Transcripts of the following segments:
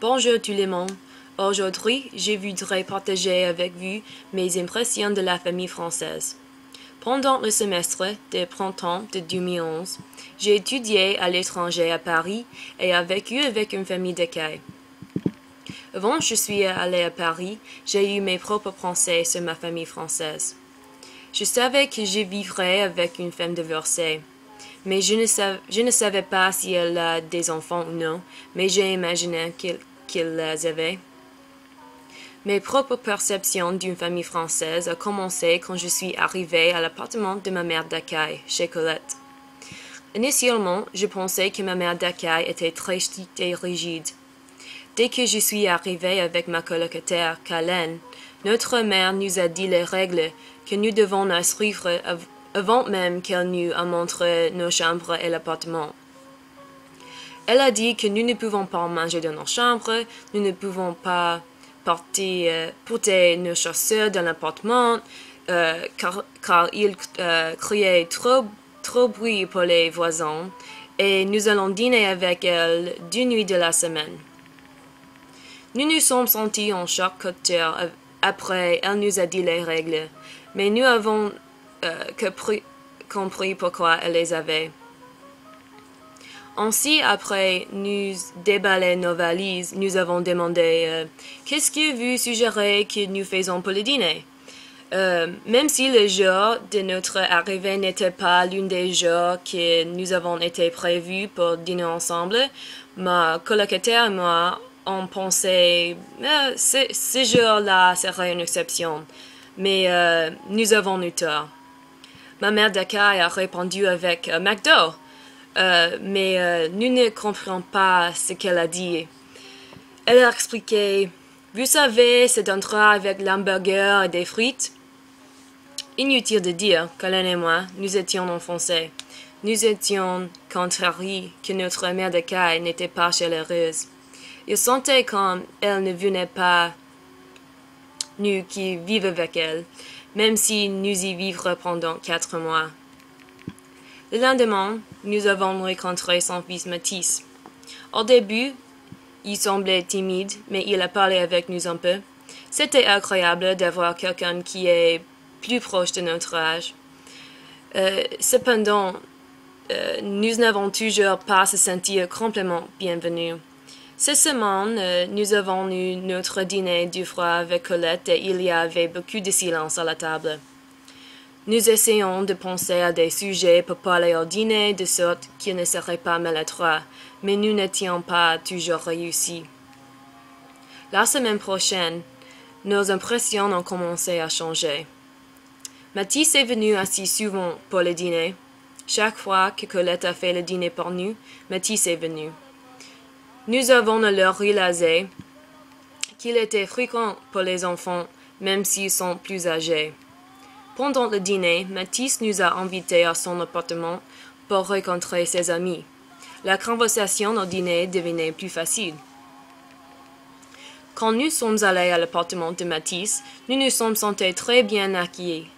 Bonjour tout le monde. Aujourd'hui, je voudrais partager avec vous mes impressions de la famille française. Pendant le semestre de printemps de 2011, j'ai étudié à l'étranger à Paris et a vécu avec une famille d'accueil. Avant je suis allée à Paris, j'ai eu mes propres pensées sur ma famille française. Je savais que je vivrais avec une femme divorcée, mais je ne savais pas si elle a des enfants ou non, mais j'ai imaginé qu'elle les avait. Mes propres perceptions d'une famille française ont commencé quand je suis arrivée à l'appartement de ma mère d'accueil, chez Colette. Initialement, je pensais que ma mère d'accueil était très stricte et rigide. Dès que je suis arrivée avec ma colocataire, Kalen, notre mère nous a dit les règles que nous devons nous suivre avant même qu'elle nous a montré nos chambres et l'appartement. Elle a dit que nous ne pouvons pas manger dans nos chambres, nous ne pouvons pas porter nos chaussures dans l'appartement, car il criait trop bruit pour les voisins, et nous allons dîner avec elle 2 nuits de la semaine. Nous nous sommes sentis en choc culturel après elle nous a dit les règles, mais nous avons compris pourquoi elle les avait. Ainsi, après nous déballer nos valises, nous avons demandé qu'est-ce que vous suggérez que nous faisons pour le dîner? Même si le jour de notre arrivée n'était pas l'un des jours que nous avons été prévus pour dîner ensemble, ma colocataire et moi on pensait ce jour-là serait une exception, mais nous avons eu tort. Ma mère d'accueil a répondu avec McDo, mais nous ne comprenons pas ce qu'elle a dit. Elle a expliqué, vous savez, cet endroit avec l'hamburger et des frites. Inutile de dire, Colin et moi, nous étions enfoncés. Nous étions contrariés que notre mère d'accueil n'était pas chaleureuse. Il sentait comme elle ne venait pas nous qui vivons avec elle, même si nous y vivons pendant 4 mois. Le lendemain, nous avons rencontré son fils Mathis. Au début, il semblait timide, mais il a parlé avec nous un peu. C'était agréable d'avoir quelqu'un qui est plus proche de notre âge. Cependant, nous n'avons toujours pas se sentir complètement bienvenus. Cette semaine, nous avons eu notre dîner du froid avec Colette et il y avait beaucoup de silence à la table. Nous essayons de penser à des sujets pour parler au dîner de sorte qu'il ne serait pas maladroit, mais nous n'étions pas toujours réussis. La semaine prochaine, nos impressions ont commencé à changer. Mathis est venu assez souvent pour le dîner. Chaque fois que Colette a fait le dîner pour nous, Mathis est venu. Nous avons alors réalisé qu'il était fréquent pour les enfants, même s'ils sont plus âgés. Pendant le dîner, Mathis nous a invités à son appartement pour rencontrer ses amis. La conversation au dîner devenait plus facile. Quand nous sommes allés à l'appartement de Mathis, nous nous sommes sentis très bien accueillis.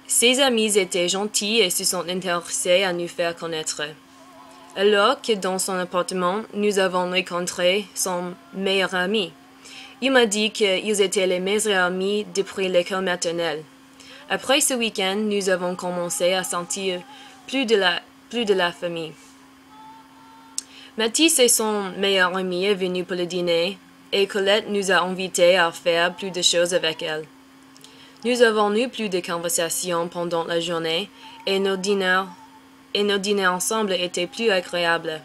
Ses amis étaient gentils et se sont intéressés à nous faire connaître. Alors que dans son appartement, nous avons rencontré son meilleur ami. Il m'a dit qu'ils étaient les meilleurs amis depuis l'école maternelle. Après ce week-end, nous avons commencé à sentir plus de la famille. Mathis et son meilleur ami est venu pour le dîner et Colette nous a invités à faire plus de choses avec elle. Nous avons eu plus de conversations pendant la journée et nos dîners ensemble étaient plus agréables.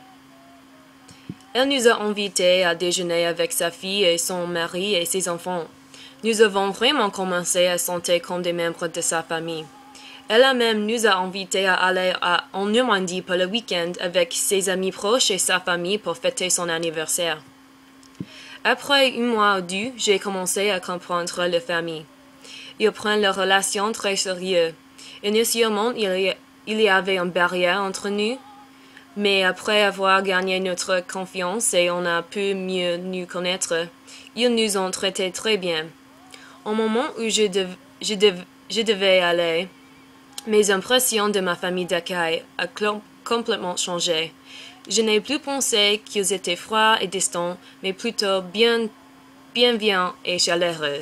Elle nous a invités à déjeuner avec sa fille et son mari et ses enfants. Nous avons vraiment commencé à sentir comme des membres de sa famille. Elle-même nous a invités à aller en Normandie pour le week-end avec ses amis proches et sa famille pour fêter son anniversaire. Après 1 mois ou 2, j'ai commencé à comprendre la famille. Ils prennent leurs relations très sérieux. Initialement, il y avait une barrière entre nous, mais après avoir gagné notre confiance et on a pu mieux nous connaître, ils nous ont traités très bien. Au moment où je devais aller, mes impressions de ma famille d'accueil ont complètement changé. Je n'ai plus pensé qu'ils étaient froids et distants, mais plutôt bienveillants et chaleureux.